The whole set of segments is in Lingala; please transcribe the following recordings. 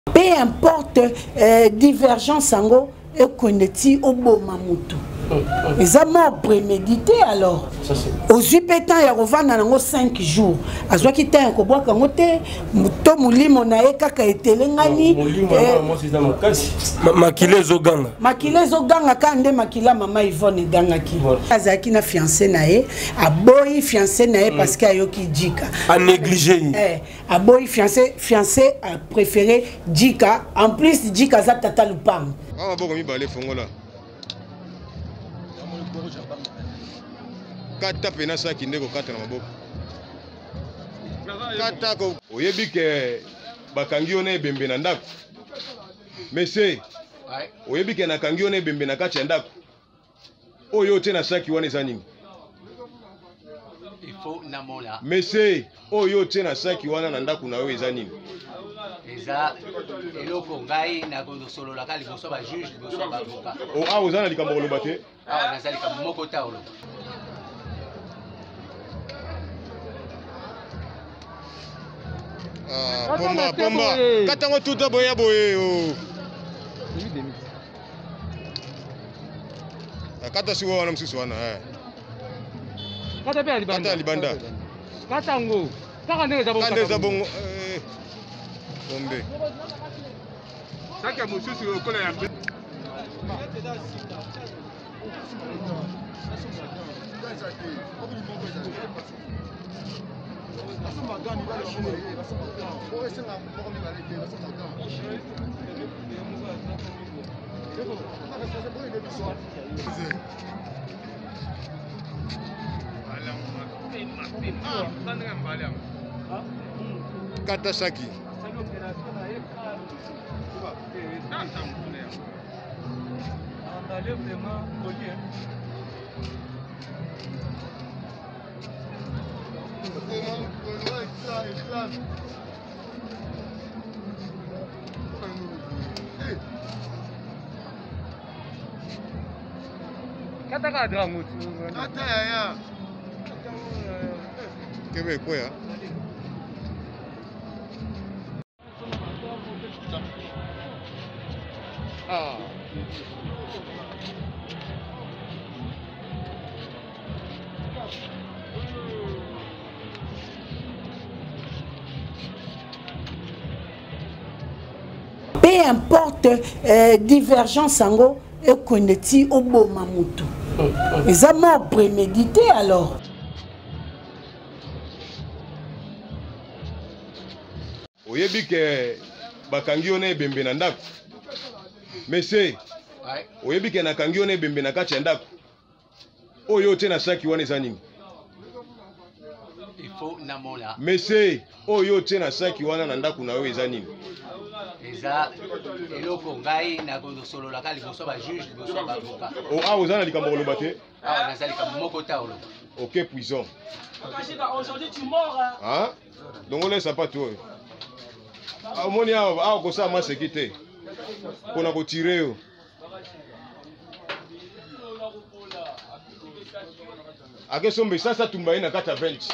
Peu importe divergence ango et connaîti au beau mamoutou. Les amants prémédités alors. Aux pétants il y a revenu 5 jours. À ce qui t'a un cobois quand on était muto mulimo na eka ka etelengani. Makile zoganga. Makile zoganga kande makila mama Yvonne ganga ki. Azaki na fiancé nae, a boy fiancé nae parce qu'il ayoki djika. A négligé. A boy fiancé a préféré djika. En plus djika za tata lupang. Ah bon mi balé fongola. Kata pena sa kindeko kata na maboko. Kata ko oyebi ke bakangi one bembe na ndako. Mese oyebi ke na kangi one bembe na kati ya ndako. Oyo te na saki wana eza nini? Il faut namola. Mese oyo te na saki wana na ndako na yo eza nini? Eza eloko ngai na kondosolo la kali boso ba juge boso ba avocat. O a ozana likambo koloba te? Ah nazali ka moko taolo. Ah, pomba. Katango tuta boya boye o. Kata siwa wana msusu wana Kata pe alibanda. Kata alibanda. Katango. Kaka ndenge za bongo. Kande za bongo. Bombe. Saka msusu okola ya mbe. Kata saki. Kata ka drango. Kata ya. Kebe kwa ya. Ah. Peu importe divergence ango et connaîti au beau mamoutou. Les amants prémédités alors. Oyebi ke bakangi one bembe na ndako. Mese oyebi ke na kangi one bembe na kati ya ndako. Oyo te na saki wana eza nini? Il faut namola. Mese oyo te na saki wana na ndako na yo eza nini? Eza eloko ngai na kondosolo la kali boso ba juge boso ba avocat. O a ozana likambo koloba te? Ah nazali ka moko taolo. Ok puissant. Aujourd'hui tu mords. Hein? Donc on laisse pas toi. Ah moni a ko sa ma sécurité. Pona ko tirer yo. Ake sombe sasa tumba ina kata 20.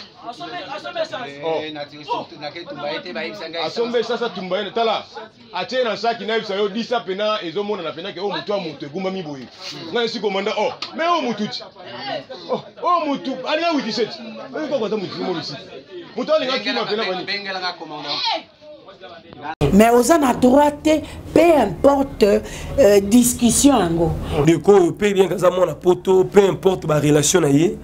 Asombe sasa tumba ina tala. Ache na saki na bisa yo 10 pena ezomona na pena ke o mutu a mutu egumba miboyi. Ngai si komanda mais o mututi. O mutu alinga 87. Eko kwa mutu mo bisi. Mutu alinga kima pena bani. Bengela nga commandant. Mais aux en droite, peu importe discussion ango. Du coup, peu bien que ça mon poto, peu importe ma relation naie,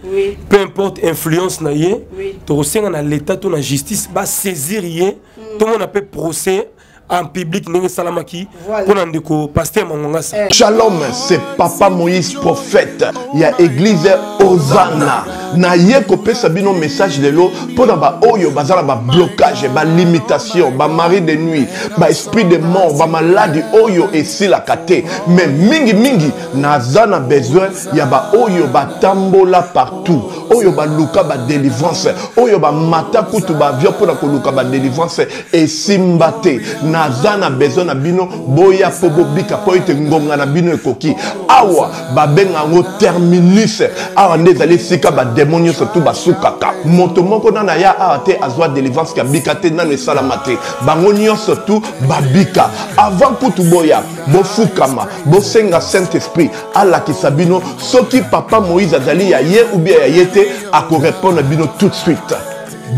peu importe influence naie, tu ressens dans l'état ton la justice va saisir yé, tout le monde appelle procès en public n'est salamaki pour n'andeko pasteur mangongasa. Shalom, c'est Papa Moïse prophète. Il y a église Hosanna. Na yeko pesa bino message de l'eau pour ba oyo bazala ba blocage, ba limitation, ba mari de nuit, ba esprit de mort, ba maladie oyo et si la kate. Mais mingi nazana besoin ya ba oyo ba tambola partout. Oyo ba luka ba délivrance, oyo ba mata kutu ba vio pour ko luka ba délivrance et simbate. Nazana besoin na bino boya pobo bika po ite ngonga na bino ekoki. Awa ba benga ngo terminus. Awa awa nde ezali esika bademo nyonso tu basukaka moto moko nana ya awa te azwa délivrance ya bika te nano esalama te bango nyonso tu babika avant kutu boya bofukama bosenga saint esprit alakisa bino soki papa Moïse azali ya ye ou bien ya ye te akorépondre bino tout de suite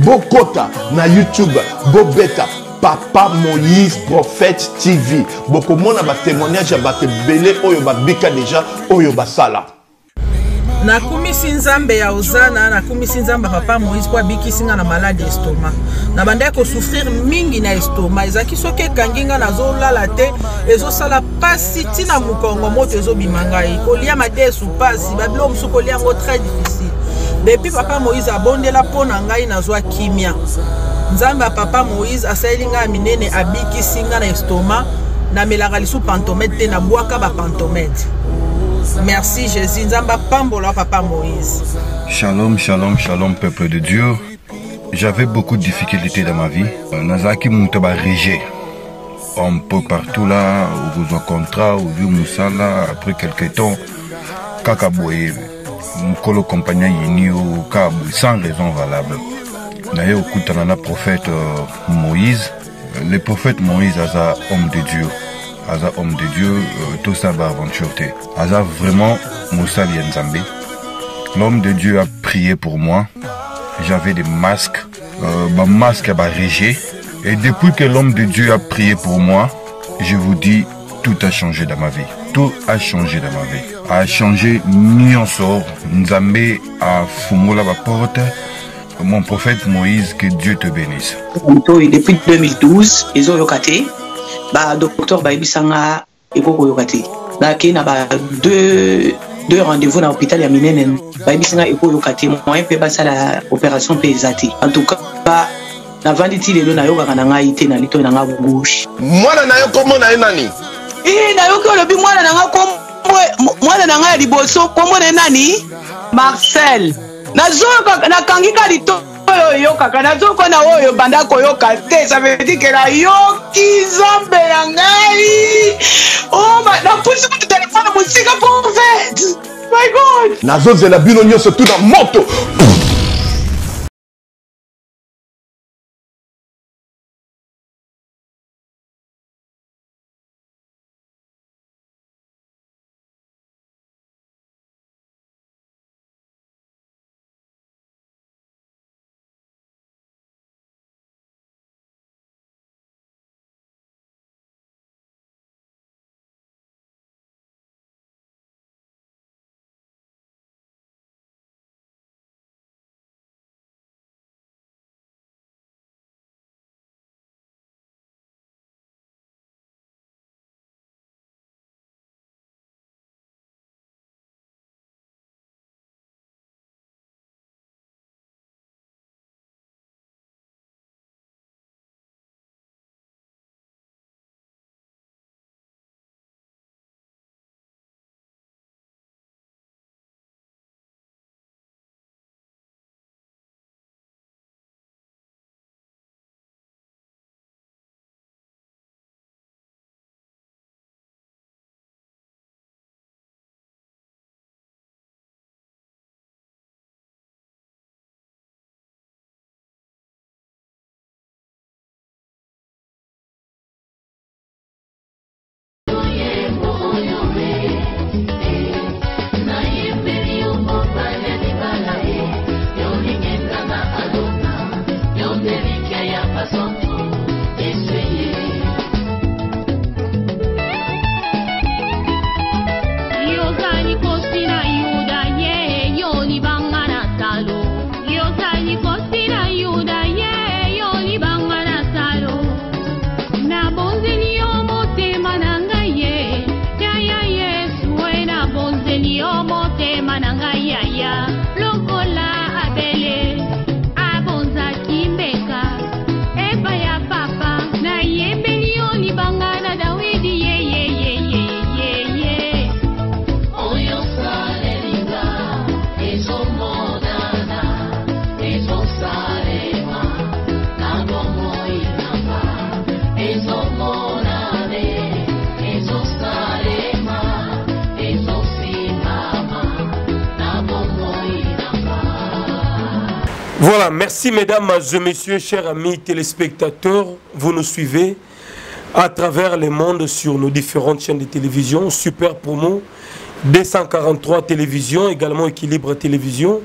bokota na YouTube bobeta Papa Moïse Prophète TV bokomona ba témoignage ya bato belé oyo babika déjà oyo basala nakumisi nzambe ya ozana nakumisi nzambe papa Moïse po abikisi nga na malade ya estomac na bandai kosouffrir mingi na estomac ezaki soki ekangi nga nazolala te ezosala pasi ntina mokongo moto ezobima ngai kolia madesu pasi babilo mosusu kolia yango très difficile depuis papa Moïse abondela mpo na ngai nazwa kimia nzambe ya papa Moïse asaleli ngai minene abikisi nga na estomac namelaka lisu pantomède te nabwaka bapantomède. Merci Jésus, nzamba pambola papa Moïse. Shalom, shalom, shalom peuple de Dieu. J'avais beaucoup de difficultés dans ma vie. Nazaki Moutaba Régé. Un peu partout là, où vous avez contrat, où vous Moussala, après quelques temps, Kakaboye, Mkolo compagnon Yinio, Kabou, sans raison valable. D'ailleurs, Koutanana prophète Moïse, le prophète Moïse, Aza homme de Dieu. Aza homme de Dieu, tout ça va aventure. Aza vraiment Moussa Lienzambe. L'homme de Dieu a prié pour moi. J'avais des masques, ma masque a régé. Et depuis que l'homme de Dieu a prié pour moi, je vous dis, tout a changé dans ma vie. Tout a changé dans ma vie. A changé Nyonsor, Nzambe a fumé la porte. Mon prophète Moïse, que Dieu te bénisse. Depuis 2012, ils ont yokaté. Bah, docteur Baibisanga et Koko yokate. Là, qui n'a pas deux rendez-vous dans l'hôpital à Minenen. Baibisanga et Koko yokate. Moi, je peux passer la opération pesate. En tout cas, bah, la venditi de l'eau n'a yoga kananga ite na lito nanga gauche. Moi, na yo comment na nani? Na yo ko lobi moi nanga comme moi nanga liboso comme nani? Marcel. Na kangika lito. Yoka nazoka na oyo banda koyoka te ça veut dire que la yoki zambe na ngai oh na pusi ku téléphone musika pour fait my god nazozela bino nyonso tout na moto Voilà, merci mesdames et messieurs, chers amis téléspectateurs, vous nous suivez à travers le monde sur nos différentes chaînes de télévision, Super Promo, 243 télévisions, également Équilibre Télévision.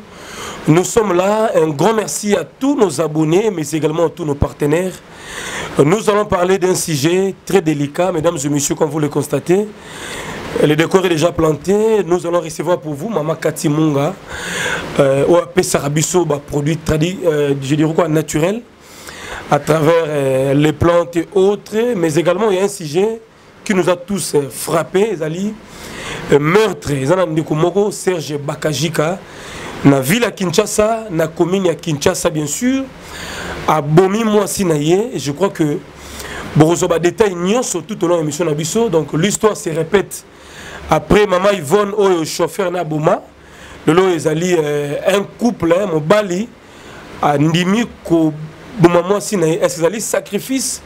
Nous sommes là, un grand merci à tous nos abonnés, mais également à tous nos partenaires. Nous allons parler d'un sujet très délicat, mesdames et messieurs, comme vous le constatez. Le décor est déjà planté. Nous allons recevoir pour vous Maman Cathy Munga, Sarabiso, produit je dirais quoi, naturel, à travers les plantes et autres. Mais également, il y a un sujet qui nous a tous frappés, meurtre. Serge Bakajika, na ville à Kinshasa, na commune à Kinshasa, bien sûr, à Bomi Moissinaye. Je crois que Borozoba détail tout au long de l'émission Nabiso. Donc l'histoire se répète. Après Maman Yvonne, au chauffeur Naboma, le lot est allé un couple, mon bali, à Ndimi, ko Bouma Moissinaye. Est-ce qu'ils sacrifice?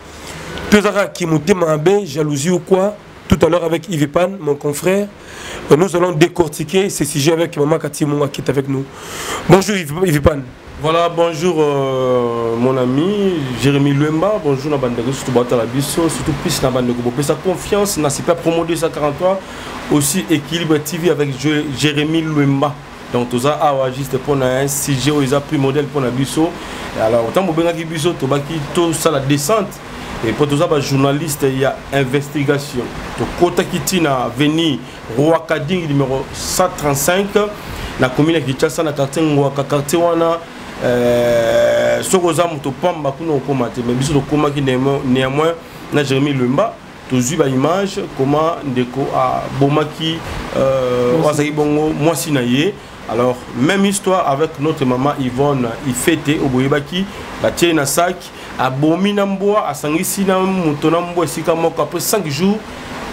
Tous qui m'ont demandé, jalousie ou quoi? Tout à l'heure avec Yves Pan, mon confrère, nous allons décortiquer ces sujets avec Maman Cathy Munga qui est avec nous. Bonjour Yves Pan. Voilà, bonjour mon ami Jérémy Luemba, bonjour Nabandego, surtout Batalabiso, surtout plus Nabandego. Pour sa confiance, n'a pas Promo 243, aussi Équilibre TV avec Jérémy Luemba. Donc tout ça, juste pour un sujet où ils ont pris modèle pour Nabiso. Alors, autant que vous Biso, tout ça la descente. Et pour tout ça, les journalistes, il y a investigation. Donc, Kota Kitina venu Roi Kading numéro 135, la commune de Kinshasa, na quartier Ngwaka, quartier wana, Sokoza Mutopamba, Kuno Komate, mais biso Koma qui néanmoins, na Jérémy Lumba, tout vu l'image, comment Ndeko a Bomaki, Wazaki Bongo, Moissinaye. Alors, même histoire avec notre maman Yvonne Ifete, au Boyebaki, la Tchèna Sac. À Bominamboa, à Sangisina, Moutonambo, Sikamok, après 5 jours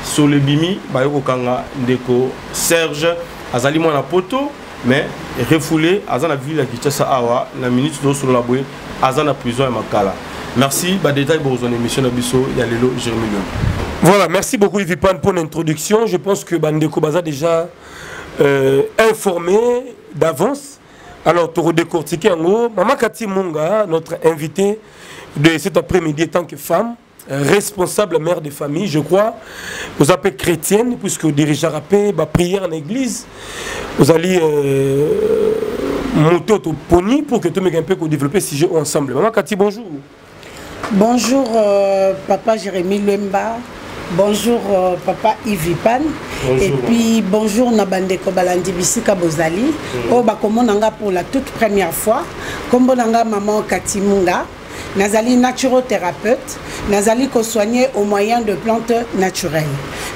sur le Bimi, Bayoko Kanga, Ndeko, Serge, Azali Mwana Poto, mais refoulé, Azana ville à Kinshasa Awa, la minute de sur la bouée, Azana prison et Makala. Merci, détail pour son émission Nabiso, Yalelo, Jérémy. Voilà, merci beaucoup Yves Pan pour l'introduction. Je pense que Bandeko Baza déjà informé d'avance. Alors, pour décortiquer en haut, Maman Cathy Munga, notre invitée de cet après-midi, tant que femme, responsable mère de famille, je crois, vous appelez chrétienne, puisque vous dirigez la prière en église, vous allez monter au pony pour que tout le monde puisse développer ce sujet ensemble. Maman Cathy, bonjour. Bonjour, papa Jérémy Luemba. Bonjour papa Yves Pan. Et puis bonjour Nabandeko Balandi Bisika Bozali. Oh bakomonanga pour la toute première fois. Kombonanga maman Cathy Munga. Nazali naturothérapeute. Nazali ko soigner au moyen de plantes naturelles.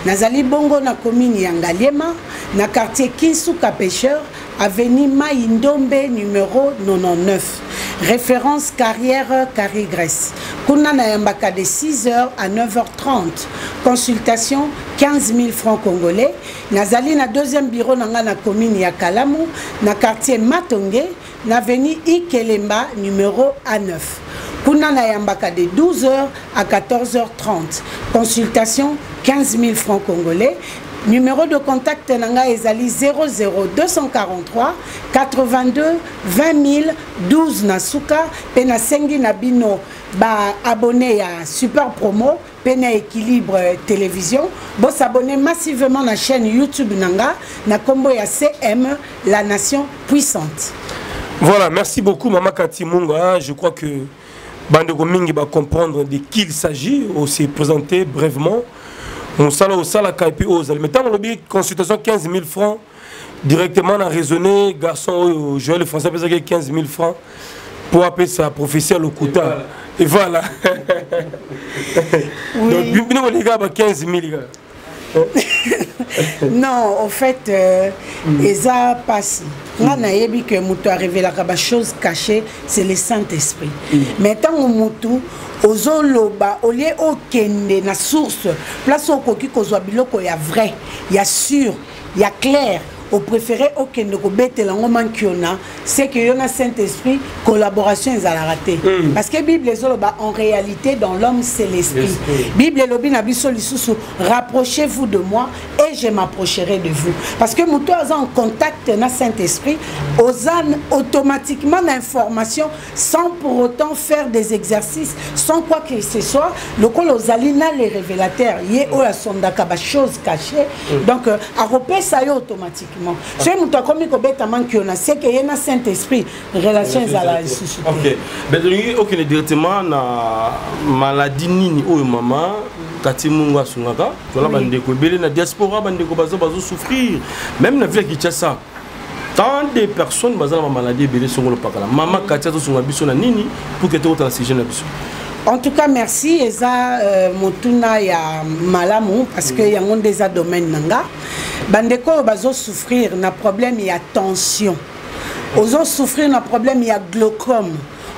Nazali bongo na commune Yangaliema, na quartier Kinsuka Pêcheur, avenue Maïndombe numéro 99. Référence carrière Carigresse. Kuna na yambaka de 6h à 9h30. Consultation 15 000 francs congolais. Nazali na deuxième bureau nanga na commune ya Kalamu, na quartier Matonge, na avenue Ikelemba numéro A9. Kuna na yambaka de 12h à 14h30. Consultation 15 000 francs congolais. Numéro de contact nanga ezali 00243 82 20 000 12 Nasuka. Pena sengi nabino ba abonné à Super Promo, Pena Équilibre Télévision. Bon s'abonner massivement à la chaîne YouTube nanga na combo ya CM La Nation Puissante. Voilà, merci beaucoup Maman Cathy Munga. Je crois que Bandeko Mingi va comprendre de qui il s'agit. On s'est présenté brièvement. On s'est mais tant on a consultation 15 000 francs directement on a raisonné garçon Joël Français a 15 000 francs pour appeler sa professeur le Kouta et voilà. Oui. Donc les gars 15 000 non, en fait, ils ont passé. On a dit que Moutou a révélé la chose cachée, c'est le Saint-Esprit. Mais tant que Moutou, Ozoloba, au lieu au Kende, na source, place au Koki Kozoabiloko, il y a vrai, il y a sûr, il y a clair. au préféré okende ko betela ngo mankiona c'est que yona Saint-Esprit collaboration ezala raté parce que Bible ezoloba en réalité dans l'homme c'est l'esprit. Bible lobi na biso lisusu rapprochez-vous de moi et je m'approcherai de vous parce que muto aza en contact na Saint-Esprit ozan automatiquement l'information sans pour autant faire des exercices sans quoi que ce soit le col ozalina les révélateurs yé o la sondaka ba chose cachée donc a repé ça yo automatiquement c'est muto komi ko beta manki on a c'est que yena Saint-Esprit relation ezala lisusu. OK ben aucune directement na maladie nini o mama kati mungu asungaka tola bandeko belé na diaspora bandeko bazo souffrir même na ville Kinshasa tant de personnes bazala ma maladie belé songolo pakala mama kati to sunga biso na nini pour que to transige na biso. En tout cas, merci. Eza motuna ya malamu parce que y a un des domaines nanga. Bandeko bazo souffrir na problème y a tension. Ozo souffrir na problème y a glaucome.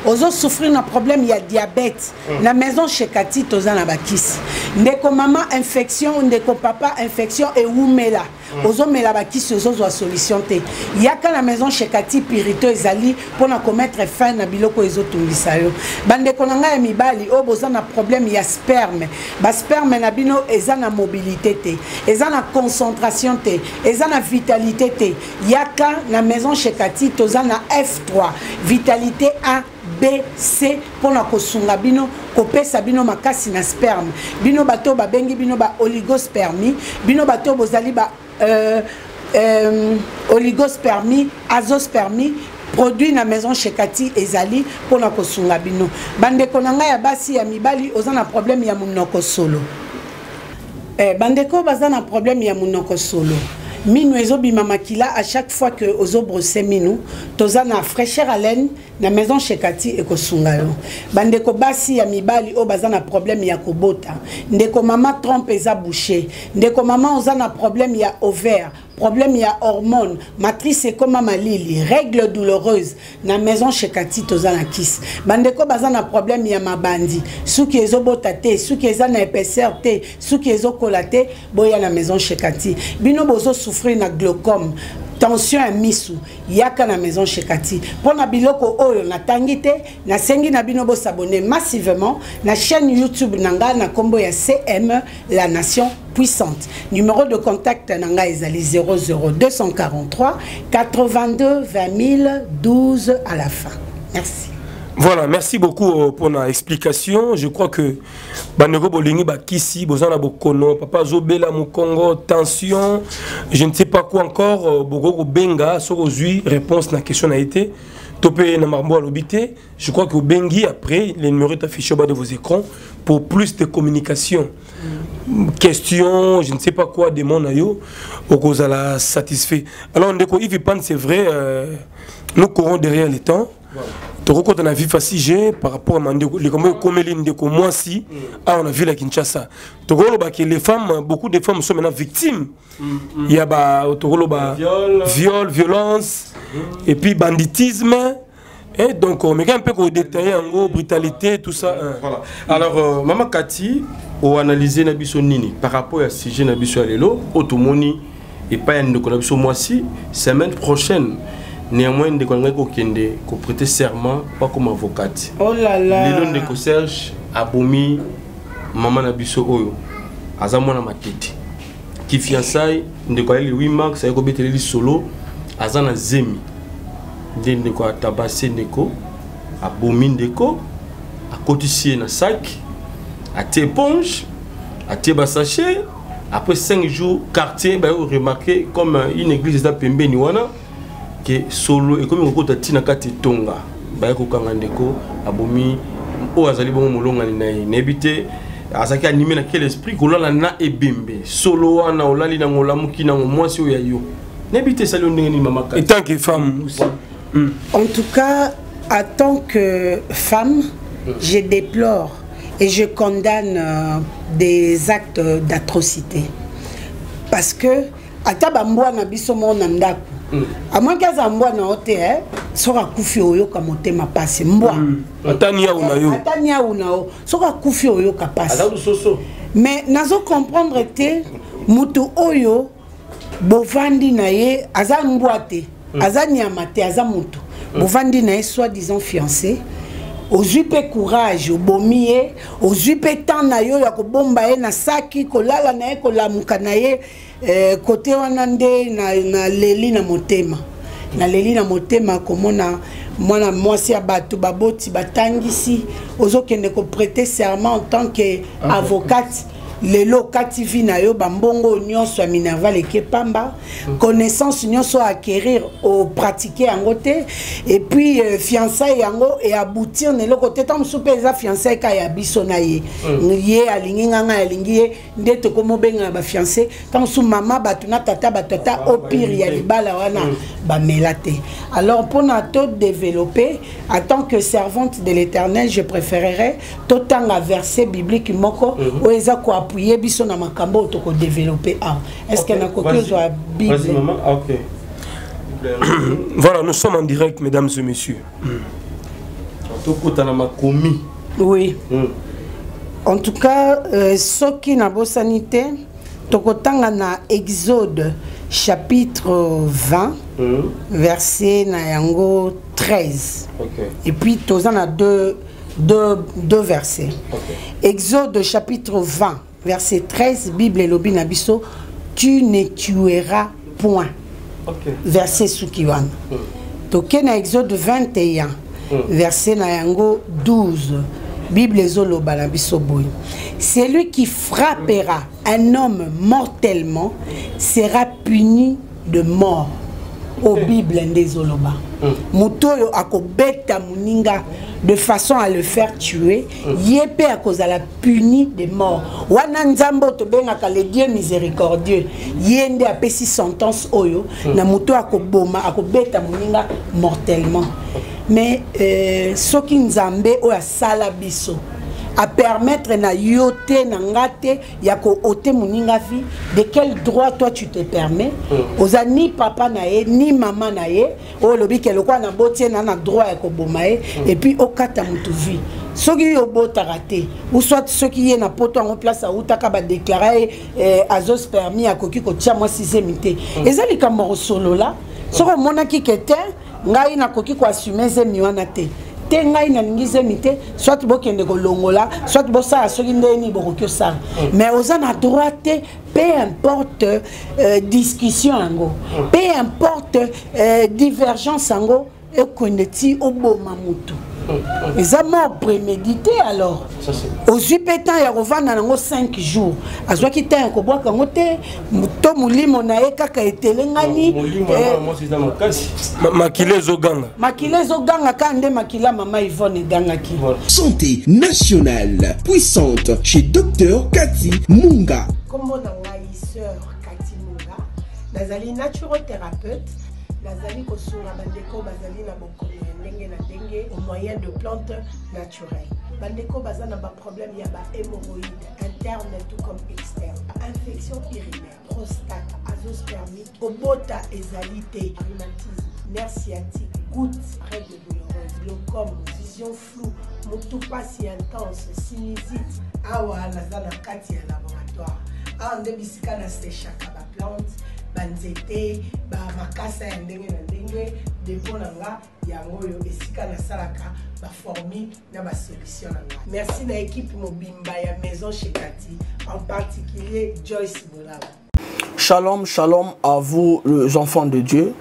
Ozo souffrir na problème y a diabète. Na maison chez Kati toza na bakisi. Ndeko maman infection, ndeko papa infection et oumela. Ozo mela bakisi ozo zo solution te. Yaka na maison chez Kati pirito ezali pour na commettre fin na biloko ezo tungisa yo. Bandeko nanga ya mibali o boza na problème ya sperme. Ba sperme na bino eza na mobilité te. Eza na concentration te. Eza na vitalité te. Yaka na maison chez Kati toza na F3. Vitalité A B, C pour la kosunga bino kopesa bino makasi na sperme bino bato ba bengi bino ba oligospermie bino bato bozali ba oligospermie azospermie produit na maison chez Kati ezali pour la kosunga bino bandeko nanga ya basi ya mibali ozana problème ya munoko solo bandeko bazana problème ya munoko solo Minu ezobima makila à chaque fois que ozo brosser minu toza na fraîcheur haleine na maison chez Kati ekosunga yo bandeko basi ya mibali o baza na problème ya kobota ndeko mama trompe eza bouché ndeko mama oza na problème ya ovaire problème ya hormone matrice comme malili règles douloureuses na maison chez Kati toza na kis bandeko baza na problème ya mabandi suki ezobota te suki eza na épaisseur te suki ezokola te boya na maison chez Kati bino bozo souffrir na glaucome tension à misu yaka na maison chez Kati pour na biloko oyo na tangite na sengi na bino bo s'abonner massivement na chaîne YouTube nanga na kombo ya CM la nation puissante. Numéro de contact nanga ezali 00243 82 20 012 à la fin. Merci. Voilà, merci beaucoup pour la explication. Je crois que Banero Bolingi Bakisi, Bozana Bokono, Papa Zobela Mukongo, tension, je ne sais pas quoi encore, Bogogo Benga, Sorozui, réponse à la question a été. Topé Namarbo à l'obité. Je crois que Bengi, après, les numéros est affiché au bas de vos écrans pour plus de communication. Questions, je ne sais pas quoi, des monayo, au cause à la satisfait. Alors, Yves Pan, c'est vrai, nous courons derrière les temps. On a vu facile par rapport à les communes de moi si on a vu la Kinshasa. Les femmes, beaucoup de femmes sont maintenant victimes. Il y a viol, violence et puis banditisme. Et donc on met un peu de détails en gros, brutalité, tout ça. Voilà. Alors Maman Kati, on a analysé Nabiso Nini par rapport à sujet Nabiso Alelo, Otomoni et pas un de mois-ci, semaine prochaine. Néanmoins, de ko prêter serment pas comme avocate. Oh là là. Les de ko Serge abomi maman na biso oyo. Azamona na matete. Ki fiançailles de ko le 8 mars ça ko beteli solo azana zemi. De ko tabasser ndeko abomi ndeko a cotiser na sac a té éponge a té sachet après 5 jours quartier ba remarqué comme une église da pembeni wana solo et comme on a tina kati tonga ba ko kangandeko abomi o azali bon molonga ni nebité azaki animé na quel esprit ko lala na ebembe solo wana olali na ngolamu kina mwasi o yayo nebité sali ndenge ni mama et tant que femme aussi. En tout cas en tant que femme je déplore et je condamne des actes d'atrocité parce que ataba mbwana biso mona ndako à moins qu'à Zambouan na hôtel, sera koufi oyo kamote ma passe mbwa. Atania unayo. Atania unao, sera koufi oyo kapase. Soso. Mais nazo comprendre te mutu oyo bovandi na ye aza mbwate aza nyamate aza mutu bovandi na ye soi-disant fiancé ozwi pe courage obomi ye ozwi pe temps na yo ya kobomba ye na saki kolala na ye kolamuka na ye kote wana nde na leli na motema na leli na motema komona mwana mwasi ya bato baboti batangisi ozokende ko prêter serment en tant que avocate lelo kati vi na yo bambongo nyonso ya Minerval eke pamba connaissance nyonso acquérir au pratiquer yango te et puis fiançailles yango et aboutir ne lo côté tam soupe za fiançailles ka ya biso na ye ye alingi nganga alingi ye ndete ko mobenga ba fiancé tam sou mama batuna tata batata au pire ya libala wana ba melate. Alors pour na to développer en tant que servante de l'Éternel, je préférerais tout temps à verset biblique moko ou eza ko appuyer biso na makambo to ko développer. Est-ce que na kokyo zo Bible? Vas-y maman. OK. Voilà, nous sommes en direct, mesdames et messieurs. Oui. En tout cas, ce qui n'a pas sanité, tokotanga na Exode chapitre 20, verset na yango 13. Et puis, tozan a deux versets. Exode chapitre 20, verset 13, Bible et Lobi Nabiso, tu ne tueras point. Verset Sukiwan. Toke na Exode 21, verset na yango 12. Bible Zoloba Nabiso Boy. Celui qui frappera un homme mortellement sera puni de mort. Au Bible Ndezoloba. Mutoyo akobeta muninga de façon à le faire tuer. Yépe à cause de la puni de mort. Wana nzambo to benga le Dieu miséricordieux. Yende a pesi sentence oyo na muto akoboma akobeta muninga mortellement. Mais soki nzambe oya sala biso à permettre na yote na ngate ya ko ote muninga fi, de quel droit toi tu te permets oza ni papa na ye ni maman na ye o lobi ke lokwa na botie na droit ya ko boma ye et puis okata mutu vi soki yo bota raté ou soit soki ye na poto en place a utaka ba déclarer azos permis akoki ko tia moi 6e mité ezali ka moro solo la soko mona ki kete ngai na koki ko assumer zemi wana te tengai na ngize mité soit bokende ko longola soit bosa soki ndeni bokokyo sa mais oza na droit peu importe discussion ango peu importe divergence ango e koneti oboma mutu eza mort prémédité alors ozwi pétan ya kovanda nango 5 jours azwaki ta ya kobwaka ngo te to molimo na ye kaka etelengani makila ezoganga ka nde makila mama Yvonne egangaki. Santé nationale puissante chez Dr Cathy Munga. Kombo na ngai sœur Cathy Munga nazali naturothérapeute nazali kosunga bandeko bazali na bokono ya ndenge na ndenge au moyen de plantes naturelles. Bandeko bazana ba problème ya ba hémorroïdes interne tout comme externe, infection urinaire, prostate, azoospermie, obota ezalité, rhumatisme, nerf sciatique, gouttes, règles douloureuses, glaucome, vision floue, motupa si intense, sinusite. Awa nazana kati ya laboratoire. Awa nde bisika na séchaka ba plante banzete ba makasa ya ndenge na ndenge depo nanga yango yo esika na salaka ba formule na ba solution nanga. Merci na équipe mobimba ya maison chez Cathy, en particulier Joyce Bolaba. Shalom, shalom à vous les enfants de Dieu.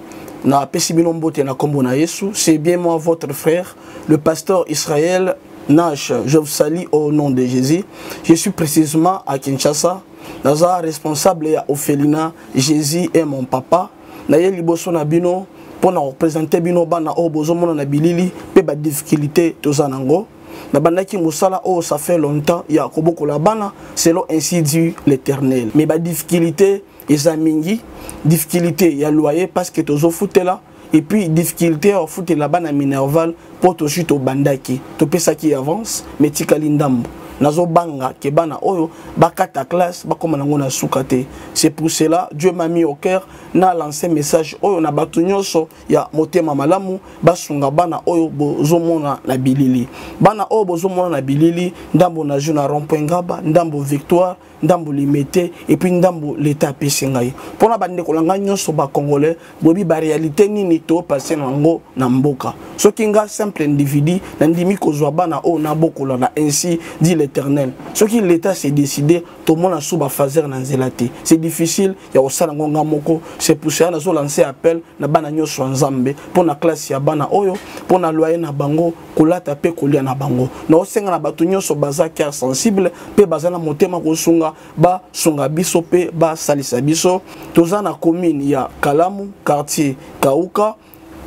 Na pesibilombote na kombo na Yesu, c'est bien moi votre frère, le pasteur Israël Nash. Je vous salue au nom de Jésus. Je suis précisément à Kinshasa. Naza responsable ya Ophelina, Jésus est mon papa. Na ye liboso na bino pour na représenter bino bana o bozomona na bilili pe ba difficulté tozanango. Na bandaki musala o ça fait longtemps ya koboko la bana selon ainsi dit l'Éternel. Mais ba difficulté ezamingi, difficulté ya loyer parce que tozo futela et puis difficulté au foot la bana Minerval pour to chute au bandaki. To pesa qui avance mais tikali ndambo. Nazo banga ke bana oyo bakata classe bakoma nango na sukate. C'est pour cela Dieu m'a mis au cœur na lancé message oyo na batu nyonso ya motema malamu basunga bana oyo bozomona na bilili. Bana oyo bozomona na bilili ndambo na juna rond-point Ngaba, ndambo Victoire, ndambo limité et puis ndambo l'état apesi ngai mpona bandeko na ngai nyonso bacongolais boyebi baréalité nini topase nango na mboka soki nga simple individu nandimi kozwa bana oyo nabokola na ainsi dit l'éternel soki l'état s'est décidé tomona so bafaser na nzela te c'est difficile ya kosala ngo nga moko c'est poussé na zo lancer appel na bana nyonso ya nzambe mpona classe ya bana oyo mpona loyer na bango kolata pe kolia na bango na osenga na bato nyonso baza cœur sensible pe baza na motema kosunga ba sunga biso pe ba salisa biso toza na commune ya Kalamu quartier Kauka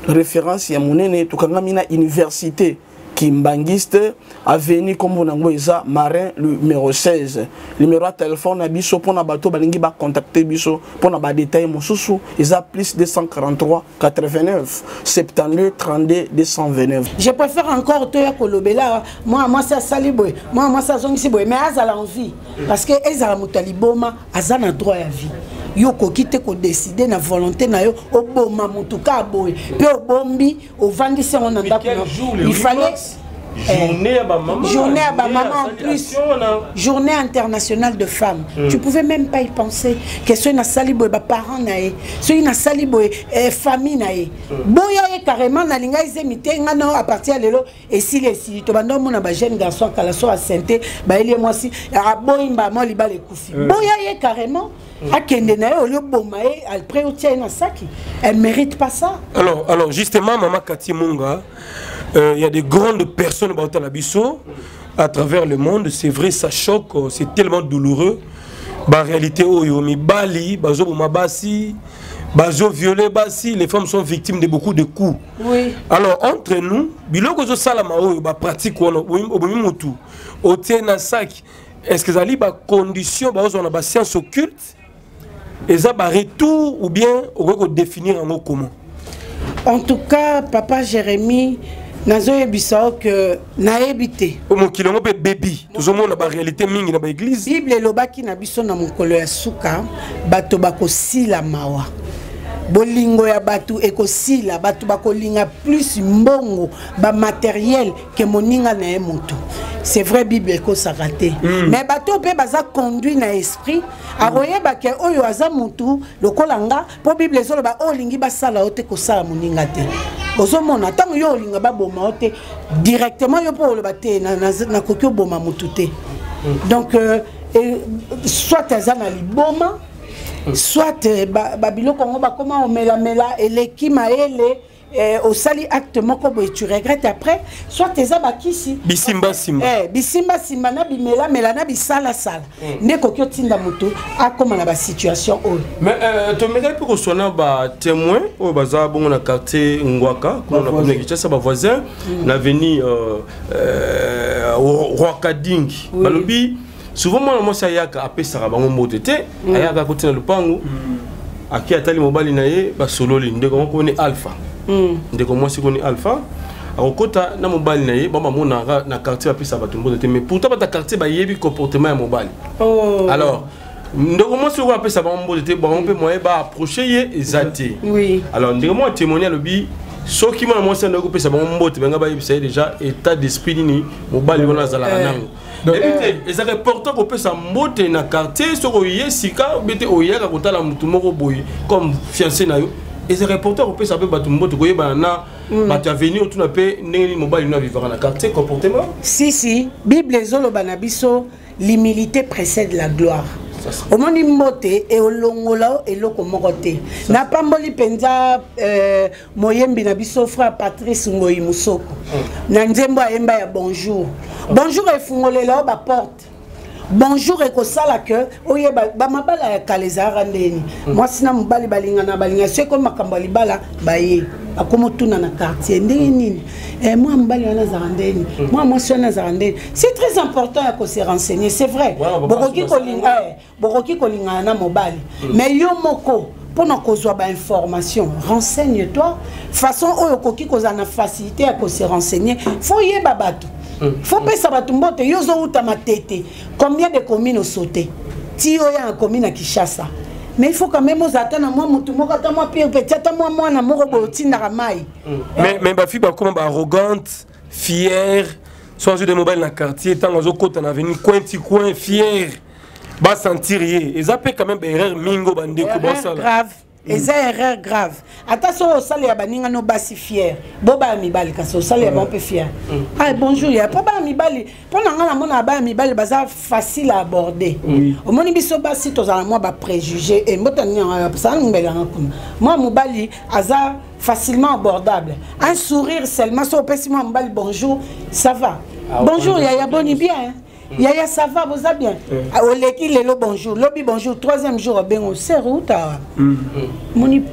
référence ya monene tokangami na université Kimbangiste avenue comme nango eza Marin numéro 16 numéro de téléphone na biso pona bato balingi ba contacter biso pona ba détail mosusu eza plus 243 89 72 32 229. Je préfère encore Toya Kolobela moi ça saliboy moi ça zongisi boy mais azala envie parce que ezala mutaliboma azana droit à vie yoko kite ko décider na volonté na yo oboma mutuka boy pe obombi ovandisi on na ndako il fallait journée à maman en plus journée internationale de femmes tu pouvais même pas y penser que ce na saliboy ba parents nae ce na saliboy famille nae boya carrément na linga izemité ngana à partir lelo et si to bando mona ba jeune garçon kala so a santé ba ele moi si boyimba mo libale kufi boya carrément akende na yo le bomae après au tient na saki elle mérite pas ça. Alors justement maman Kati Munga il y a des grandes personnes à travers le monde, c'est vrai, ça choque, c'est tellement douloureux. La réalité, les femmes sont victimes de beaucoup de coups. Oui. Alors, entre nous, est-ce que ça a des conditions, des sciences occultes, et ça tout ou bien on définir en comment? En tout cas, papa Jérémy, nazo yebisa que na ebité o mo kilongo pe baby tozo mona ba réalité mingi na ba église Bible lobaki na biso na mokolo ya suka bato bakosila mawa bolingo ya batu ekosila batu bakolinga plus mbongo ba matériel que moninga na emoto c'est vrai Bible ko sarate mais bato pe baza conduit na esprit aroyeba ke oyo aza mutu lokolanga po Bible ezoloba olingi basala ote ko sala moninga te ozomona tango yo olinga baboma ote directement yo po loba te na kokyo boma mutu te donc soit azana liboma soit babilo kongo bakoma omela et l'équipe maele au sali acte moko boy tu regrettes après soit tes abakisi bisimba simba bisimba simba na bimela mela na bisala sala ne kokyo tinda mutu akoma na ba situation o mais to mega pour sona ba témoin au baza bongo na quartier Ngwaka comme on a connu Kinshasa ba voisin l'avenue Rwakading balobi souvent moi ça yaka apesa bango motete ayaka côté na lupango aki atali mobali na ye ba sololi ndeko ko ni alpha ndeko moi si ko ni alpha akokota na mobali na ye bamba mona na quartier apesa ba tumbo te mais pourtant ba quartier ba yebi comportement ya mobali alors ndeko moi si ko apesa bango motete bon pe moi ba approcher ye ezati oui alors ndeko moi témoigner le bi soki mona moi ndeko pesa bango mbote benga ba yebisa déjà état d'esprit ni mobali wana zala nango. Et ça reporte qu'on peut s'emboter dans le quartier, sur le sika, bete oyaka kota la mutumoko boy comme fiancé na yo. Et ça reporte qu'on peut s'appeler batumbote koye bana batia venir tout na pe ndenge mobile na vivre dans le quartier comportement. Si Bible zolo banabiso l'humilité précède la gloire. Au monde mbote et au longola et loko morote. Na pamboli penza moyembi na biso frère Patrice Ngoyi Musoko. Na nzembo ayemba ya bonjour. Bonjour et fungolela ba porte. Bonjour et kosala que oye ba mabala ya kaleza randeni. Moi sina mobali balinga na balinga c'est comme makambo libala baye. Akomo tuna na quartier ndeni moi mobali wana zarandeni. Moi sona zarandeni. C'est très important à se renseigner, c'est vrai. Boroki kolinga na mobali. Mais yo moko pour nous kozwa ba information, renseigne-toi. Façon oyo koki kozana facilité à se renseigner. Faut yeba bato. Faut pas ça batumbote yozo uta matete. Combien de communes ont sauté? Tio ya en commune à Kinshasa. Mais il faut quand même aux attendre moi mutumoka ta moi pire peut-être moi na moko botina ramai. Mais ba fille ba comment ba arrogante, fière, soit de mobile na quartier tant aux côté na avenue coin fière. ba sentir yé et ça peut quand même erreur mingo bande ko erreur grave eza erreur grave ata so osali ya baninga no basi fier boba mibali kasi osali ya bon peu fier ah bonjour ya pas ba mibali pona ngana mona ba mibali baza facile à aborder omoni biso basi tozala moi ba préjugé et mbotani ça ngela ngakuma moi mobali aza facilement abordable un sourire seulement so pesi moi mobali bonjour ça va bonjour ya boni bien Yaya ça va vous a bien oleki lelo bonjour lobi bonjour troisième jour bengo seruta moni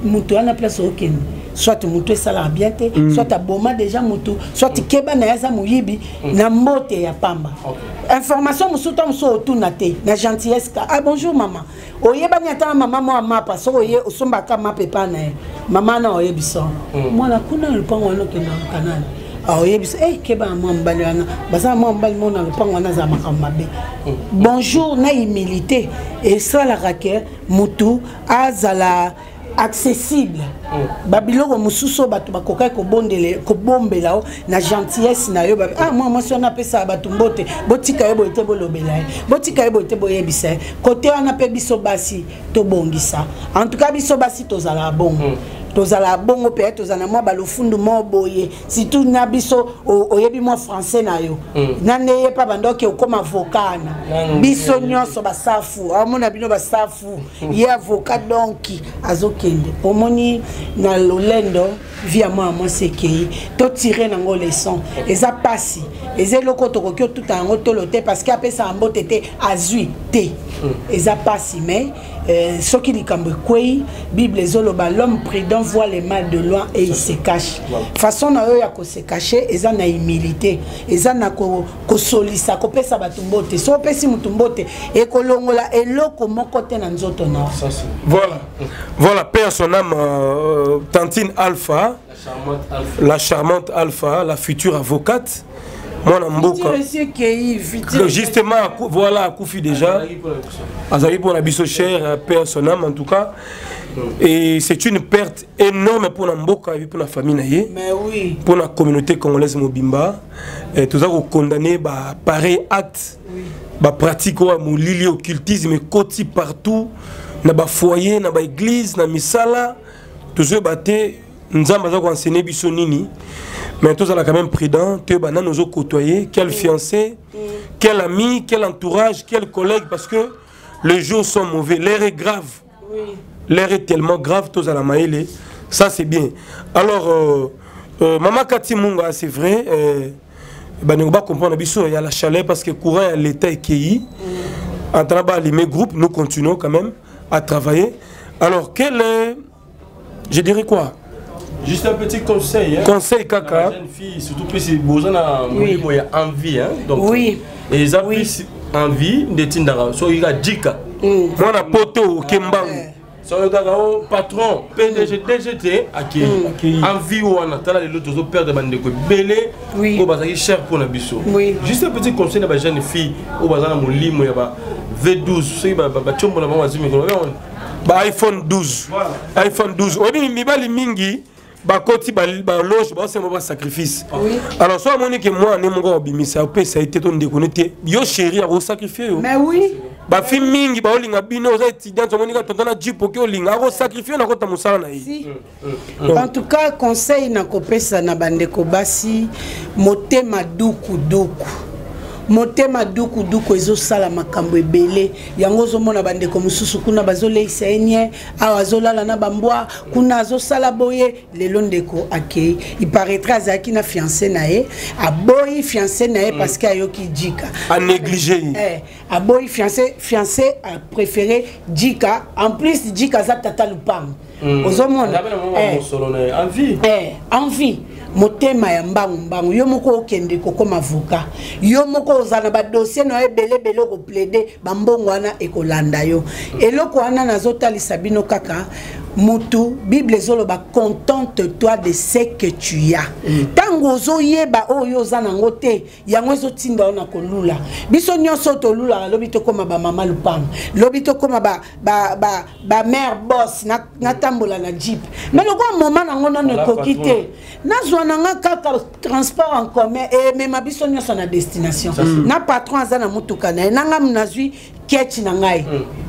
mutu ana place okeni soit mutu sala bien te soit aboma déjà mutu soit keba na yaza muyibi na mbote ya pamba information musuta muso otuna te na gentillesse ka ah bonjour maman oyeba nyata maman mo mapa so oye osomba ka mapa pa na maman na oyebiso mwana kuna lupango no kena kanana bonjour na humilité et ça la raquette mutu azala accessible babiloko mususu bato bakoka ko bombela na gentillesse na yo ah moi si on appelle ça bato mbote botika yebo ite bolobela botika yebo ite boyebisa côté on appelle biso basi to bongisa en tout cas biso basi tozala bon tozala bongo pe tozana moi balofundu mo boye surtout na biso oyebi mo français na yo nane pa bandoke okoma avocat na biso nyonso basafu amona bino basafu ye avocat donc azokende omoni na lolendo via moi sekei to tirer nango leçon eza pasi eza loko tokokyo tout en tolote parce que apesa ambote te azui te eza pasi mais ce qui dit comme quoi Bible zoloba l'homme prudent voit les mal de loin et il se cache façon na yo ya ko se cacher eza na humilité eza na ko solisa ko pesa batumbote so pesi mutumbote e kolongola eloko moko te na nzoto na voilà père son âme Tantine Alpha la charmante Alpha la future avocate Mon Mboka. Justement, voilà, Koufi déjà. Azali pour la biso cher, père son âme en tout cas. Et c'est une perte énorme pour Mboka et pour la famille. Mais oui. Pour la communauté congolaise Mobimba. Et tout ça, vous condamnez pareil acte, pratique ou lili occultisme côté partout, na ba foyer, na ba église, na misala, tout ça batté. Nous avons enseigné biso nini. Mais tous là quand même prudent, tu vas nous côtoyer, quel fiancé, quel ami, quel entourage, quel collègue, parce que les jours sont mauvais, l'air est grave. L'air est tellement grave, tous à la maïle. Ça c'est bien. Alors, Maman Kati Munga, c'est vrai, nous va comprendre il y a la chaleur parce que le courant à l'état est cueilli. En travaillant les groupes, nous continuons quand même à travailler. Alors, quel est, je dirais quoi? Juste un petit conseil. Hein. Conseil, Kaka. La jeune fille, surtout que c'est besoin d'avoir envie. Hein. Donc, oui. Et ils ont envie de tindara. So il a dika. Moi la poto Kemba. So il a patron PDG DGT qui envie ou on attend les autres pères de bande de belé au bazar cher pour la biso. Juste un petit conseil à la jeune fille au bazar mon limo ya ba V12 c'est ba chombo la mama zimi ko ba iPhone 12. iPhone 12. Obi mibali mingi bakoti ba loge ba c'est mon sacrifice. Alors soit moni que moi ne mon obimisa pe ça a été ton déconnecté. Yo chéri a sacrifier. Mais oui. Ba fi mingi ba olinga bino za étudiant moni ka tontona jipo ke olinga a sacrifier na kota musala na yi. En tout cas conseil na kopesa na bandeko basi motema duku duku. Motema duku duku ezo sala makambo ebele yango zo mona bandeko mususu kuna bazoleisa enye awazolala na bambwa kuna azosala boye lelo ndeko akei il paraîtra azaki na fiancé nae aboyi fiancé nae parce que ayoki djika a négligé aboyi fiancé a préféré djika en plus djika za tata lupang ozomona envie motema ya mbangu yo moko okende kokoma avocat yo moko ozana ba dossier no ebele ko plaider bambongo wana ekolanda yo eloko wana nazotalisa bino kaka Mutu, Bible zoloba, contente-toi de ce que tu as. Tango zo yeba o yo zanangote, yango zo tinda ona kolula. Biso nyonso to lula, lobito koma ba mama lupang. Lobito koma ba mère boss na tambola na jeep. Mais le grand moment nango non ne kokite. Na zwana nga kaka transport en commun et même biso nyonso na destination. Na patron azana mutuka na nanga mnazwi ketchi na ngai.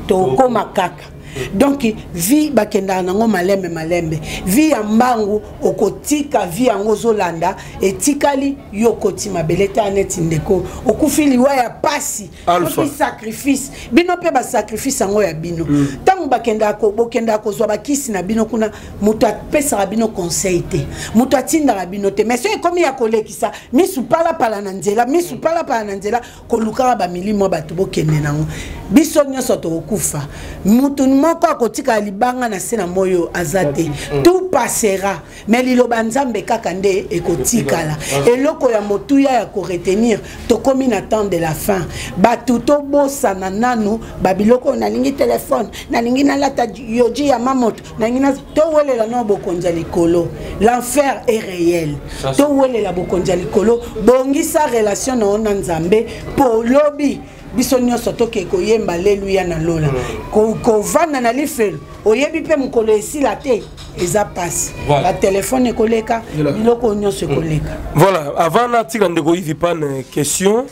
To koma kaka. Donc vie bakenda nango malembe vie ya mbangu okotika vie yango zolanda etikali yokoti mabeleta neti ndeko okufili wa ya pasi oki sacrifice bino pe ba sacrifice yango ya bino tangu bakenda ko bokenda ko zwa bakisi na bino kuna mutu apesa bino conseil te mutu atinda bino te mais c'est comme ya kolekisa misu pala na nzela misu pala na nzela koluka ba milimo batu bokende nango biso nyoso to okufa mutu moko akotika libanga na sena moyo azate tout passera mais liloba nzambe kaka nde ekotikala eloko ya motuya ya ko retenir to komi na temps de la fin batu to bosa na nanu babiloko na lingi téléphone na lingi na lata yoji ya mamoto na ngina to welela no bokonza likolo l'enfer est réel to welela bokonza likolo bongisa relation na nzambe po lobi biso nyonso toke koyemba leluya na lola ko vana na lifelo oyebi pe mukolo esila te eza passe la téléphone ekoleka biloko nyonso ekoleka. Voilà, avant na tika ndeko Yvipan question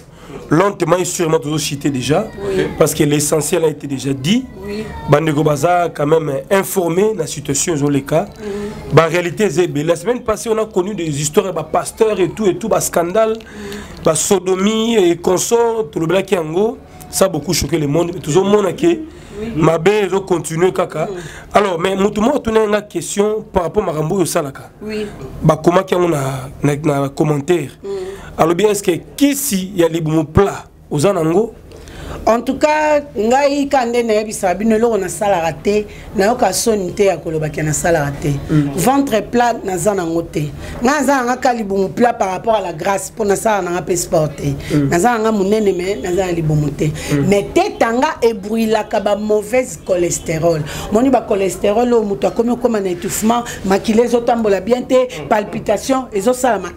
lentement et sûrement toujours cité déjà parce que l'essentiel a été déjà dit. Bandeko baza quand même informé de la situation dans les cas. La réalité est la semaine passée on a connu des histoires de pasteurs et tout bas scandale, bas sodomie et consorts tout le black yango, ça a beaucoup choqué le monde mais toujours monde qui ma belle ils ont continué kaka. Alors mais mutumo tourner une question par rapport à Marambo Salaka. Oui. Bah comment qui on a commentaire. Alors bien est-ce que qui si y a les bons plats aux anango? En tout cas, ngai kande na yebisa bino loko na sala raté na yoka sonité ya kolobaki na sala raté. Ventre plat na zana ngote. Nga zana nga libumu plat par rapport à la grâce pour na sala na pe sporté. Na zana nga munene mais na zana libumu te. Mais tetanga ebruila ka ba mauvaise cholestérol. Moni ba cholestérol o muto akomi koma na étouffement, makile zo tambola bien te, palpitation ezo sala ma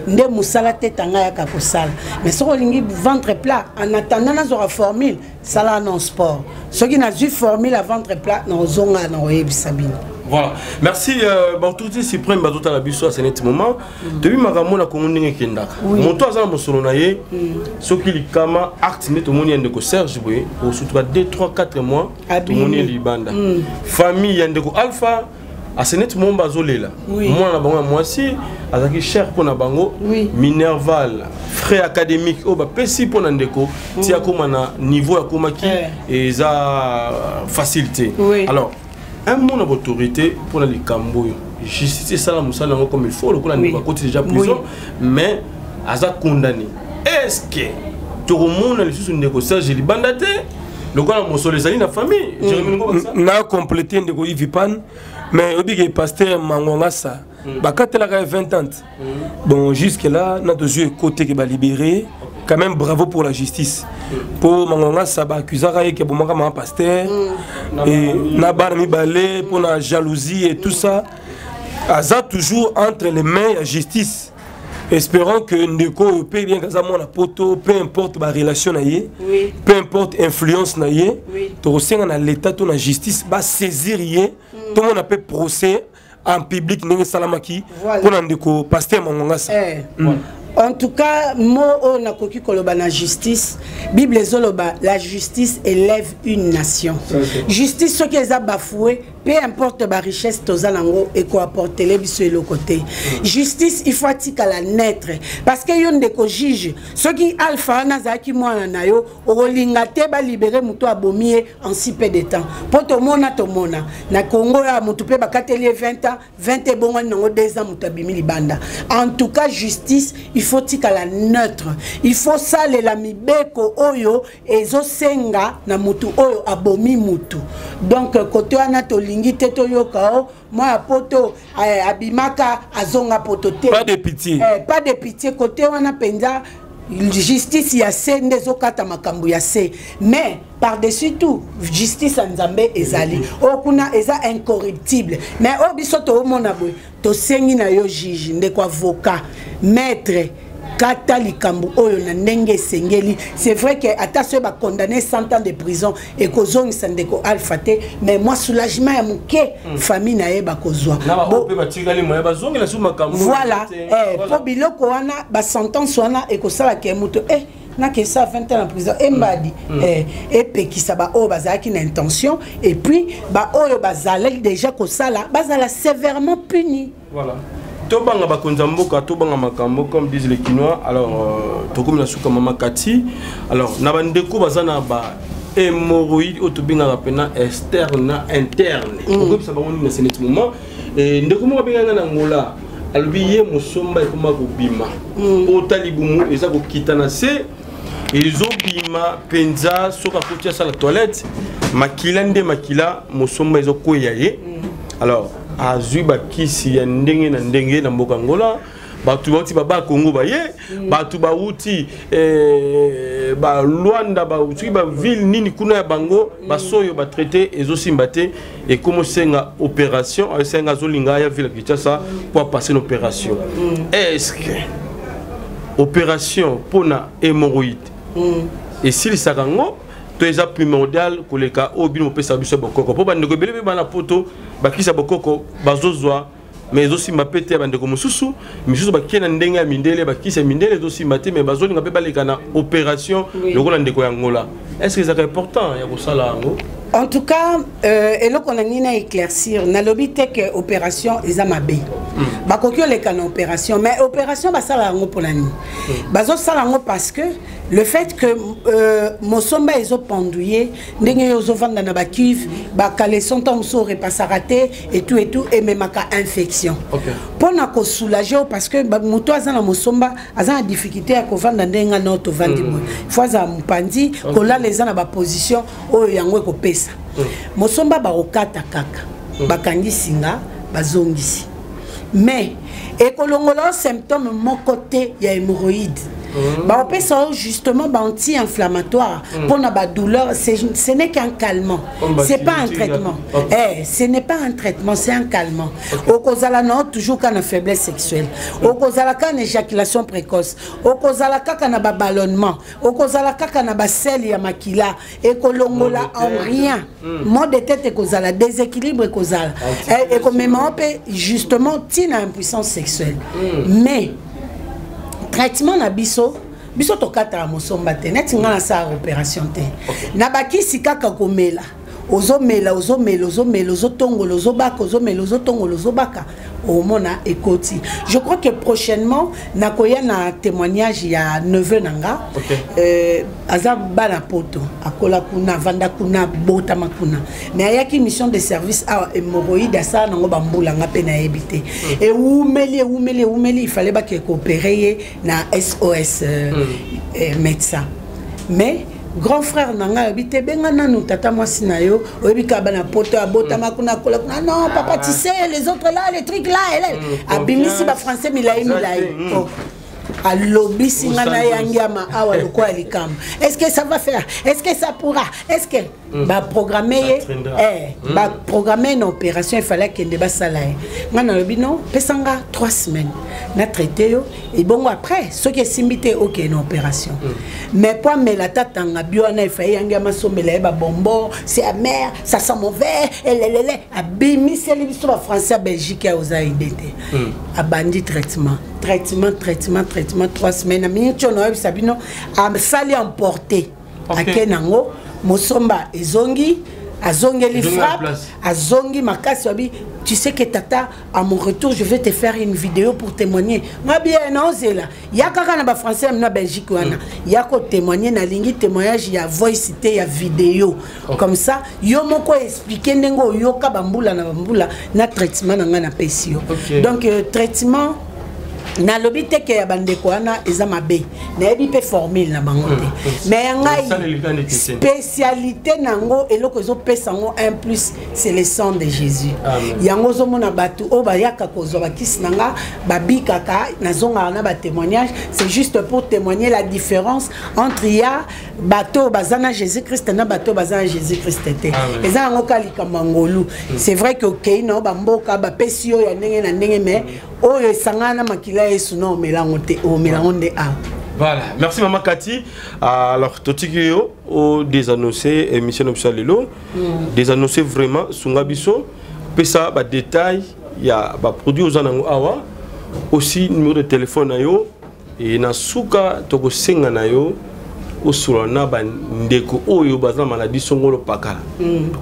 nde musala tetanga ya ka kosala. Mais so lingi ventre plat en attendant na zo formule ça là non sport ce qui n'a juste formule à ventre plat non zonga non sabine. Voilà, merci. Bon, tout dit suprême bateau à la biso à ce moment. Depuis ma ramona communique kendaka. Mon toit à mon solonaye. Ce qui lui kama acte net au monde yende ko Serge Boye pour surtout 2, 3, 4 mois. Tout le monde est libanda. Famille yende ko Alpha. À ce moment bazolela. Moi na bango moi aussi azaki cher pour na bango. Minerval frais académique au ba pesi pour na ndeko. Ti akoma na niveau ya komaki et za facilité. Alors un monde d'autorité pour les Camboyo. Justice ça la musala comme il faut le coup la côté déjà prison mais aza condamné. Est-ce que tout le monde a sous une négociation j'ai libandate le gars mon sol les amis la famille n'a complété ndeko Yvipan mais obi pasteur Mangonga ça ba katela 20 ans bon jusque là na deux yeux côté qui va libérer quand même bravo pour la justice pour Mangonga ça ba accusera que bon ma pasteur et na bar mi balé pour la jalousie et tout ça aza toujours entre les mains de la justice. Espérons que ndeko peut bien kazamo na poto peu importe ba relation na ye peu importe influence na ye to senga na l'état to na justice ba saisir ye tout le monde appelle procès en public ndenge salamaki pour ndeko pasteur Mangonga ça. En tout cas, moi, na koki koloba na justice. Bible zoloba, la justice élève une nation. Justice, ce qui est bafoué, peu importe la richesse, tozalango et quoi apporter les bisous le côté. Justice, il faut attirer la naître. Parce que yon de ko juge, ceux qui alpha nazaki moi nayo, orolingate ba libérer muto abomier en si peu de temps. Pour to mona, na Congo ya mutu pe bakatelier 20 ans, 20 et bon nango 2 ans mutu abimi libanda. En tout cas, justice, il faut tika la neutre. Il faut sale la mibeko oyo ezo senga na mutu oyo abomi mutu. Donc côté anato lingi teto yoka moi poto abimaka azonga poto te. Pas de pitié. Pas de pitié côté wana penza justice ya se ndezo kata makambo ya se mais par-dessus tout justice ya Nzambe ezali okuna eza incorruptible mais obiso to mona boy to sengi na yo juge ndeko avocat maître kata likambo oyo na ndenge sengeli c'est vrai que attention ba condamné 100 ans de prison et kozong sandeko alpha te mais moi soulagement ya muke famille na ye ba kozwa voilà po biloko wana ba sentence wana e kosala ke muto na que ça 20 ans en prison et mbadi et pekisa ba o bazaki na intention et puis ba oyo bazala déjà kosala bazala sévèrement puni. Voilà. Tobanga bakonzamboka tobanga makambo comme disent les Quinois. Alors tokomi na suka mama Kati. Alors na bandeko bazana ba hémorroïde otobinga rapena externe interne. Okomi sa bango na ce moment et ndeko mo babinga na ngola albiye musomba ekoma kobima. Otalibumu eza kokita na se ezobima penza soka kotia sa la toilette makila nde makila musomba ezokoya ye. Alors azui bakisi ya ndenge na ndenge na mboka ngola batu bauti baba Kongo baye batu bauti ba Luanda bauti ba ville nini kuna ya bango basoyo ba traité ezosimba te et comme senga opération senga zolinga ya ville Kinshasa pour passer une opération. Est-ce que opération pour na hémorroïde et s'il sarango to eza primordial koleka obino pesa biso bokoko po bandeko belebe bana poto bakisa bokoko bazozwa mais ezosimba pete ya bandeko mosusu misusu bakena ndenge ya mindele bakisa mindele ezosimba te mais bazolinga pe baleka na opération lokola ndeko ya ngola. Est-ce que c'est important ya kosala yango? En tout cas, eloko na ngina éclaircir na lobi te que opération eza mabe. Bakokyo le kana opération mais opération ba sala ngo pour la nuit. Bazo sala ngo parce que le fait que Mosomba ezo pendouillé ndenge yozo vanda na bakiv ba kale son temps so repassa raté et tout et même ka infection. Pour na ko soulager parce que muto azana Mosomba azana difficulté à ko vanda ndenga na to vandi mo. Faut za mpandi ko la les na ba position oyo yango ko pesa. Mosomba ba okata kaka. Bakangi singa bazongisi. Mais ekolongolo symptôme mon côté il y a hémorroïde. Bah on peut ça justement anti-inflammatoire pour la douleur, ce n'est qu'un calmant. C'est pas un traitement. Ce n'est pas un traitement, c'est un calmant. Au causala non toujours quand on a faiblesse sexuelle. Au causala quand on éjaculation précoce. Au causala quand on a ballonnement. Au causala quand on a basel ya makila. Et kolongola en rien. Mot de tête et causala déséquilibre causal. Et comme on peut justement tiner impuissance sexuelle. Mais traitement na biso to kata Mosomba te neti ngana sa opération te na bakisi kaka komela ozomela ozotongolo ozobaka ozomela ozotongolo ozobaka omona ekoti. Je crois que prochainement nakoya na témoignage ya neveu nanga aza bana poto akola kuna vanda kuna bota makuna mais ayaki mission de service à hémorroïde asa nango bambula nga pe na ebité et umeli il fallait ba que coopérer na SOS médecin mais grand frère nanga habité benga nanu tata mwasi na yo oyebika bana poto abota makuna kola kuna non papa tu sais les autres là les trucs là abimisi ba français milai alobi singana yangiama awa loko alikam. Est-ce que ça va faire? Est-ce que ça pourra? Est-ce que ba programmer ba programmer une opération il fallait que débat salaire. Ngana lobi non, pesanga 3 semaines. Na traité yo et bon après ce qui est simité OK une opération. Mais pas mais la tatanga biona il fallait yangiama sombela ba bonbon, c'est amer, ça sent mauvais, abimi c'est les biso ba français Belgique a osa idée. Abandi traitement 3 semaines. Sabino a sali emporté à Kenango, Mosomba ezongi, azongeli frappe, azongi makasi wabi. Tu sais que tata, à mon retour, je vais te faire une vidéo pour témoigner. Moi bien non c'est là. Il y a quand na français na Belgique wana. Il y a ko témoigner na lingi témoignage, il y a voice, il y a vidéo. Comme ça, yo moko expliquer ndengo yo ka bambula na traitement na pesio. Donc traitement na lobi te ke ya bandeko wana eza mabe na yebi pe formule na bango te mais ngai spécialité nango eloko zo pesa ngo 1+ c'est le sang de Jésus yango zo mona batu o ba yaka kozwa bakisi nanga babikaka nazonga na ba témoignage c'est juste pour témoigner la différence entre ya bato bazana Jésus-Christ na bato bazana Jésus-Christ te eza ngo kalika mangolu c'est vrai que okay no ba mboka ba pesio ya ndenge na ndenge mais oyo sangana makila yesu no melangote o melangonde a. Voilà, merci Maman Cathy. Alors Totikio au désannoncé émission Obsalelo, désannoncé vraiment Sungabiso, pesa ba détail, il y a ba produit aux anango awa, aussi numéro de téléphone ayo et na suka toko senga na yo au sulana ba ndeko oyo bazana maladie songolo pakala.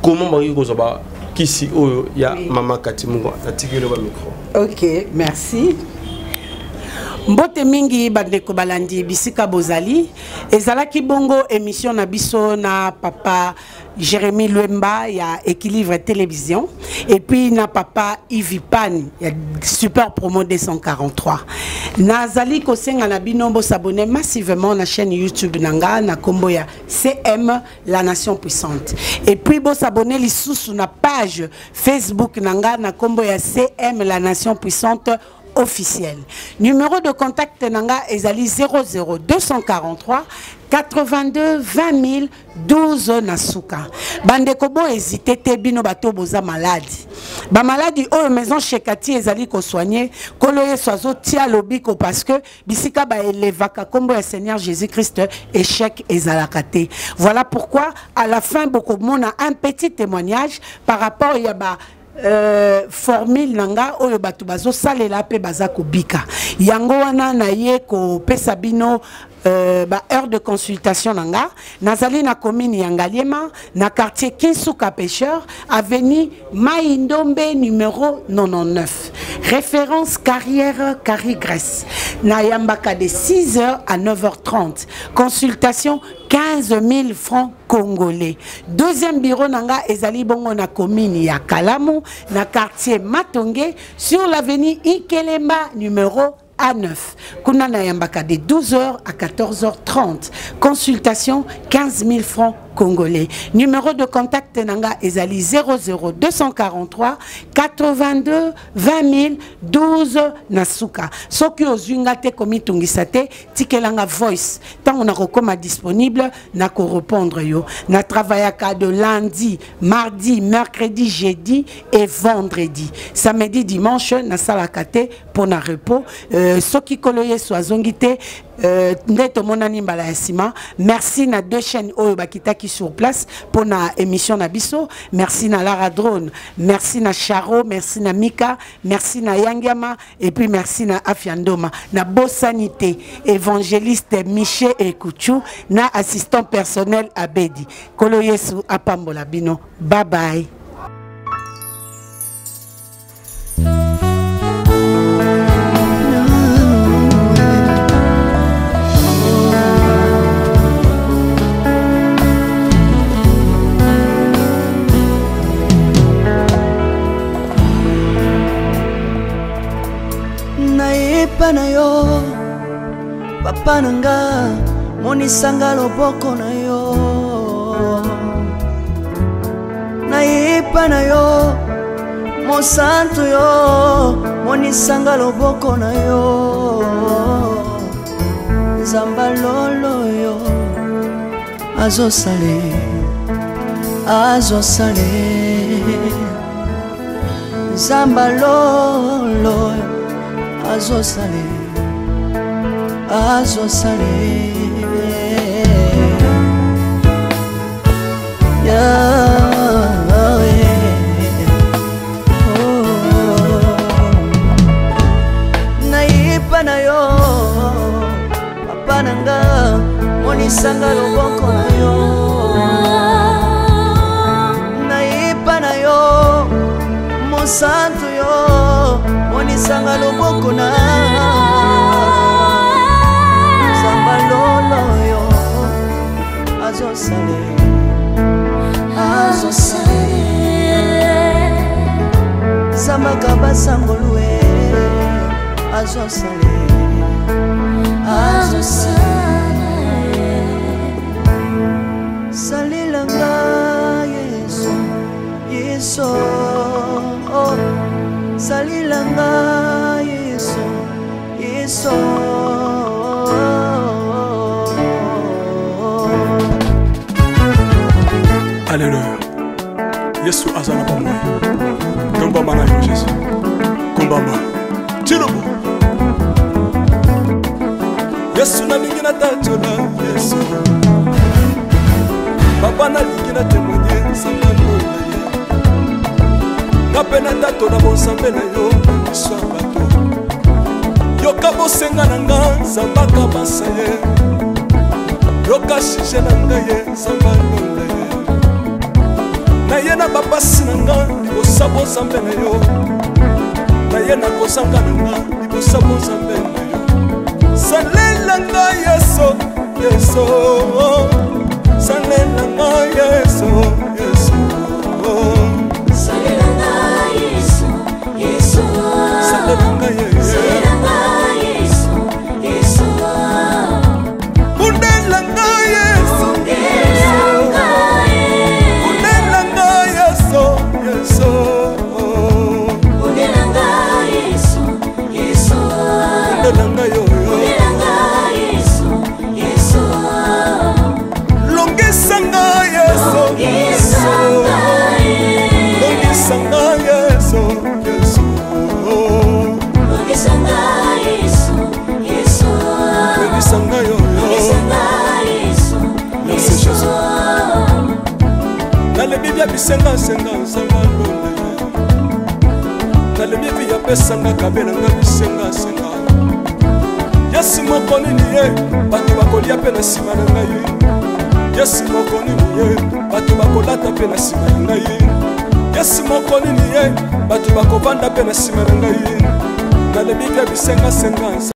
Comment bangi ko ba kisi oyo ya Maman Cathy Mungo Totikio ba micro. OK, merci. Mbote mingi bandeko balandi bisika bozali ezalaki bongo émission na biso na papa Jérémy Luemba ya Équilibre Télévision et puis na papa Ivipan ya Super Promo 243 nazali kosenga na binombo s'abonner massivement na chaîne YouTube nanga na kombo ya CM La Nation Puissante et puis bo s'abonner lisusu na page Facebook nanga na kombo ya CM La Nation Puissante officiel. Numéro de contact nanga ezali 00 243 82 20 012 nasuka. Bandeko bo hésité te bino bato boza maladie. Ba maladie o maison Chekati ezali ko soigner koloye soazo tia lobiko parce que bisika ba elevaka kombo ya Seigneur Jésus-Christ échec ezalakate. Voilà pourquoi à la fin beaucoup mona un petit témoignage par rapport ya ba formule nanga oyo batu bazo salela pe bazako bika yango wana na ye ko pesa bino ba heure de consultation nanga nazali na commune ya Ngaliema na quartier Kinsuka Pêcheur avenue Maïndombe numéro 99 référence carrière Carigres na yambaka de 6h à 9h30 consultation 15 000 francs congolais. Deuxième bureau nanga ezali bongo na commune ya Kalamu na quartier Matonge sur l'avenue Ikelemba numéro A9. Kuna na yambaka de 12h à 14h30. Consultation 15 000 francs congolais. Numéro de contact nanga ezali 00 243 82 20 012 nasuka. Soki ozunga te komi tungisate tikelanga voice. Tant on a rekoma disponible na ko répondre yo. Na travaillaka de lundi, mardi, mercredi, jeudi et vendredi. Samedi, dimanche na salakate pour na repos. Soki koloye soazongite Neto monani mbala ya sima. Merci na deux chaînes oyo bakitaki sur place pour na émission na biso. Merci na Lara Drone, merci na Charo, merci na Mika, merci na Yangiama et puis merci na Afiandoma. Na Bossanité, évangéliste Miché et Kouchou, na assistant personnel Abedi. Kolo Yesu apambola bino. Bye bye. Na yo papa nanga monisanga loboko na yo naipa na yo mosantu yo monisanga loboko na yo nzamba lolo yo azosale nzamba lolo azosale naipa na yo papa nanga monisanga loboko na yo naipa na yo mosantu yo monisanga loboko na zamba lolo yo azosale zamba kabasangolwe azosale salilanga Yesu Yesu salilanga Yesu Yesu Alléluia. Yesu azana pamoja. Kumba mana yo Yesu. Kumbamba. Chirubu. Yesu na lingina tachola Yesu. Papa na lingina témoigner sangano na ye. Kapena tato na bonsambe na yo iswa bato. Yoka bosenga na nga zambaka basaye. Yoka shije na nga ye sambano na ye. Na ye na bapasi na nga libosabo zambe na yo. Na ye na kozanga na nga libosabo zambe na yo. Salela nga Yesu Yesu. Salela nga Yesu Yesu. Salela nga Yesu Yesu. Salela nga Yesu. Salela nga Yesu Yesu. Undela nga Yesu. Undela nga Yesu Yesu. Undela nga Yesu Yesu. Undela nga yo. Undela nga Yesu Yesu. Longisa nga Yesu Yesu. Longisa nga Yesu Yesu. Longisa nga Yesu Yesu. Longisa nga yo. Longisa nga Yesu Yesu. Nalebi bia bisenga senga sanga lole. Nalebi bia pesanga kabela nga bisenga senga. Yesu moko nini ye bato bakolia pe na sima na ngai. Yesu moko nini ye bato bakolata pe na sima na ngai. Yesu moko nini ye bato bakovanda pe na sima na ngai. Nalebi bia bisenga senga